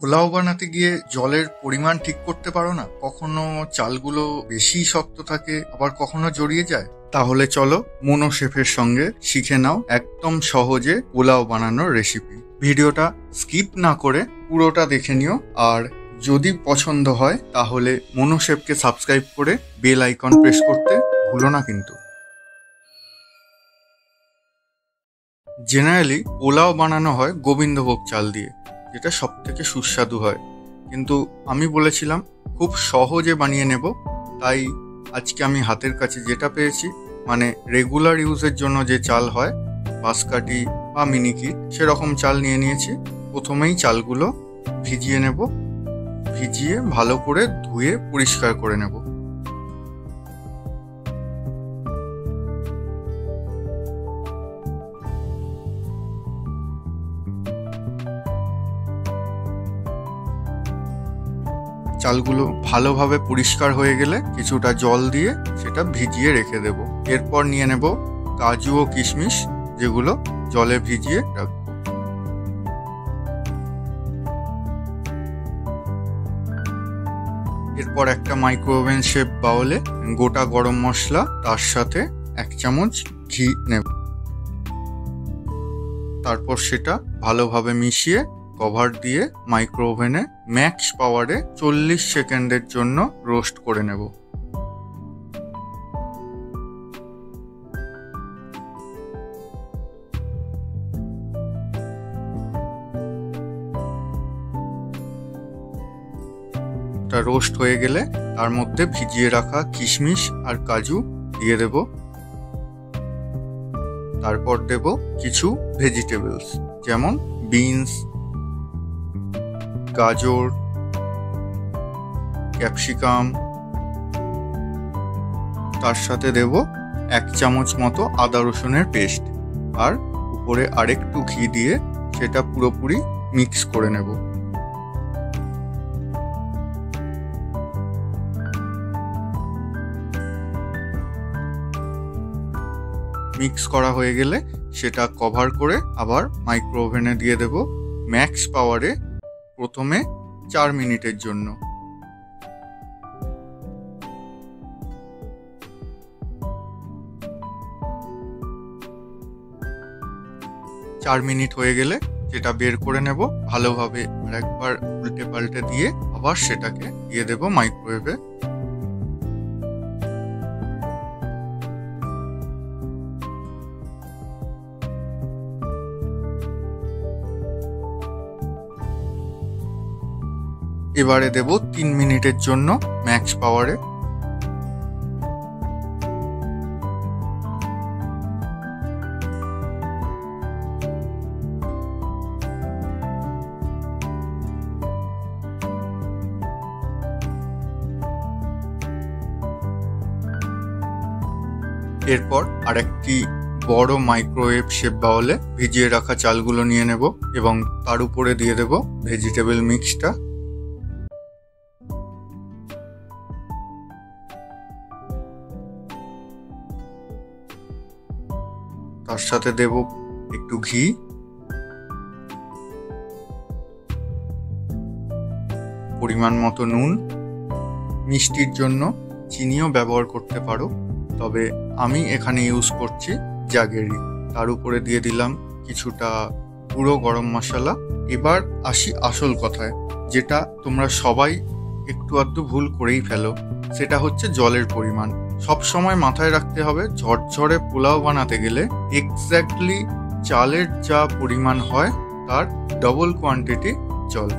পোলাও বানাতে গিয়ে জলের পরিমাণ ঠিক করতে পারো না? কখনো চালগুলো বেশি শক্ত থাকে, আবার কখনো জড়িয়ে যায়। তাহলে চলো মোনো শেফের সঙ্গে শিখে নাও একদম সহজে পোলাও বানানোর রেসিপি। ভিডিওটা স্কিপ না করে পুরোটা দেখে নিও, আর যদি পছন্দ হয় তাহলে মোনো শেফকে সাবস্ক্রাইব করে বেল আইকন প্রেস করতে ভুলো না কিন্তু। জেনারেলি পোলাও বানানো হয় গোবিন্দভোগ চাল দিয়ে, যেটা সব থেকে সুস্বাদু হয়, কিন্তু আমি বলেছিলাম খুব সহজে বানিয়ে নেব। তাই আজকে আমি হাতের কাছে যেটা পেয়েছি, মানে রেগুলার ইউজের জন্য যে চাল হয়, বাঁশকাঠি বা মিনিকিট, সেরকম চাল নিয়ে নিয়েছি। প্রথমেই চালগুলো ভিজিয়ে নেব, ভিজিয়ে ভালো করে ধুয়ে পরিষ্কার করে নেব। চালগুলো ভালোভাবে পরিষ্কার হয়ে গেলে কিছুটা জল দিয়ে সেটা ভিজিয়ে রেখে দেব। এরপর নিয়ে নেব কাজু ও কিশমিশ, যেগুলো জলে ভিজিয়ে রাখবো। এরপর একটা মাইক্রোওভেন শেপ বাউলে গোটা গরম মশলা, তার সাথে 1 চামচ ঘি নেব। তারপর সেটা ভালোভাবে মিশিয়ে কভার দিয়ে মাইক্রোওভেনে ম্যাক্স পাওয়ারে 40 সেকেন্ডের জন্য রোস্ট করে নেব। তা রোস্ট হয়ে গেলে তার মধ্যে ভিজিয়ে রাখা কিশমিশ আর কাজু দিয়ে দেব। তারপর দেব কিছু ভেজিটেবলস, যেমন বিনস, গাজর, ক্যাপসিকাম। তার সাথে দেব 1 চামচ মতো আদা রসুনের পেস্ট, আর উপরে আরেকটু ঘি দিয়ে সেটা পুরোপুরি মিক্স করে নেব। মিক্স করা হয়ে গেলে সেটা কভার করে আবার মাইক্রোওভেনে দিয়ে দেব ম্যাক্স পাওয়ারে, প্রথমে 4 মিনিটের জন্য। 4 মিনিট হয়ে গেলে সেটা বের করে নেব। ভালোভাবে আরেকবার উল্টে পাল্টে দিয়ে আবার সেটাকে দিয়ে দেব মাইক্রোওয়েভে। এবারে দেব 3 মিনিটের জন্য ম্যাক্স পাওয়ারে। এরপর আরেকটি বড় মাইক্রোওয়েভ শেপ বাউলে ভিজিয়ে রাখা চালগুলো নিয়ে নেব এবং তার উপরে দিয়ে দেব ভেজিটেবল মিক্সটা। তার সাথে দেব একটু ঘি, পরিমাণ মতো নুন, মিষ্টির জন্য চিনিও ব্যবহার করতে পারো, তবে আমি এখানে ইউজ করছি জাগেরি। তার উপরে দিয়ে দিলাম কিছুটা গুঁড়ো গরম মশলা। এবার আসি আসল কথায়, যেটা তোমরা সবাই একটু আধটু ভুল করেই ফেলো, সেটা হচ্ছে জলের পরিমাণ। সব সময় মাথায় রাখতে হবে, ঝরঝরে পোলাও বানাতে গেলে এক্স্যাক্টলি চালের যা পরিমাণ হয় তার ডবল কোয়ান্টিটি জল।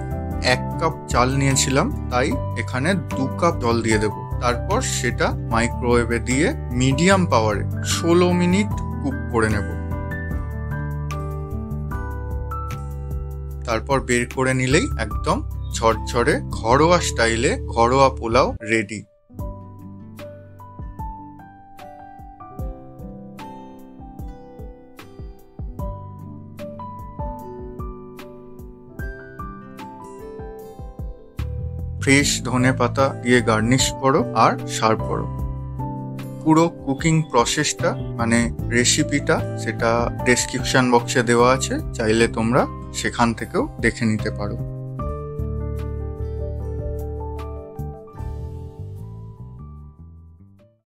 1 কাপ চাল নিয়েছিলাম, তাই এখানে 2 কাপ জল দিয়ে দেব। তারপর সেটা মাইক্রোওয়েভে দিয়ে মিডিয়াম পাওয়ারে 16 মিনিট কুক করে নেব। তারপর বের করে নিলেই একদম ঝরঝরে ঘরোয়া স্টাইলে ঘরোয়া পোলাও রেডি। ফ্রেশ ধনেপাতা দিয়ে গার্নিশ করো আর সার্ভ করো। পুরো কুকিং প্রসেসটা, মানে রেসিপিটা, সেটা ডেসক্রিপশন বক্সে দেওয়া আছে, চাইলে তোমরা সেখান থেকেও দেখে নিতে পারো।